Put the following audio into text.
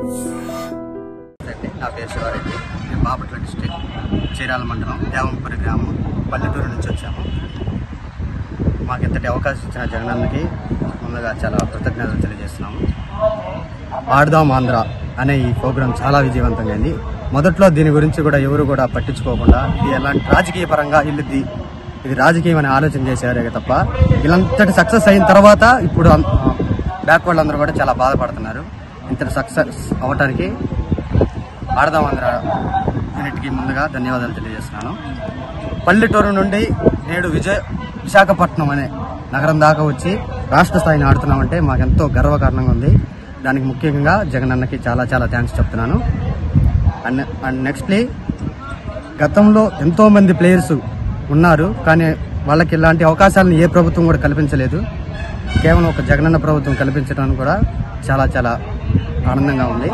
నా పేరు శివారెడ్డి. మేము బాపట్ల డిస్ట్రిక్ట్ చీరాల మండలం దేవంపురి గ్రామం పల్లెటూరు నుంచి వచ్చాము. మాకు ఇంతటి అవకాశం ఇచ్చిన జగనన్నకి ముందుగా చాలా కృతజ్ఞతలు తెలియజేస్తున్నాము. ఆడదాం ఆంధ్ర అనే ఈ ప్రోగ్రాం చాలా విజయవంతంగా అయింది. మొదట్లో దీని గురించి కూడా ఎవరు కూడా పట్టించుకోకుండా ఇది ఎలాంటి రాజకీయ పరంగా ఇది రాజకీయం అనే ఆలోచన చేశారే తప్ప ఇలాంటి సక్సెస్ అయిన తర్వాత ఇప్పుడు బ్యాక్వర్డ్ అందరూ కూడా చాలా బాధపడుతున్నారు. ఇంతటి సక్సెస్ అవటానికి ఆడదాం ఆంధ్ర యూనిట్కి ముందుగా ధన్యవాదాలు తెలియజేస్తున్నాను. పల్లెటూరు నుండి నేడు విశాఖపట్నం అనే నగరం దాకా వచ్చి రాష్ట్ర స్థాయిని ఆడుతున్నామంటే మాకెంతో గర్వకారణంగా ఉంది. దానికి ముఖ్యంగా జగనన్నకి చాలా చాలా థ్యాంక్స్ చెప్తున్నాను. అండ్ నెక్స్ట్లీ గతంలో ఎంతోమంది ప్లేయర్స్ ఉన్నారు, కానీ వాళ్ళకి ఇలాంటి అవకాశాలను ఏ ప్రభుత్వం కూడా కల్పించలేదు. కేవలం ఒక జగనన్న ప్రభుత్వం కల్పించడానికి కూడా చాలా చాలా ఆనందంగా ఉంది.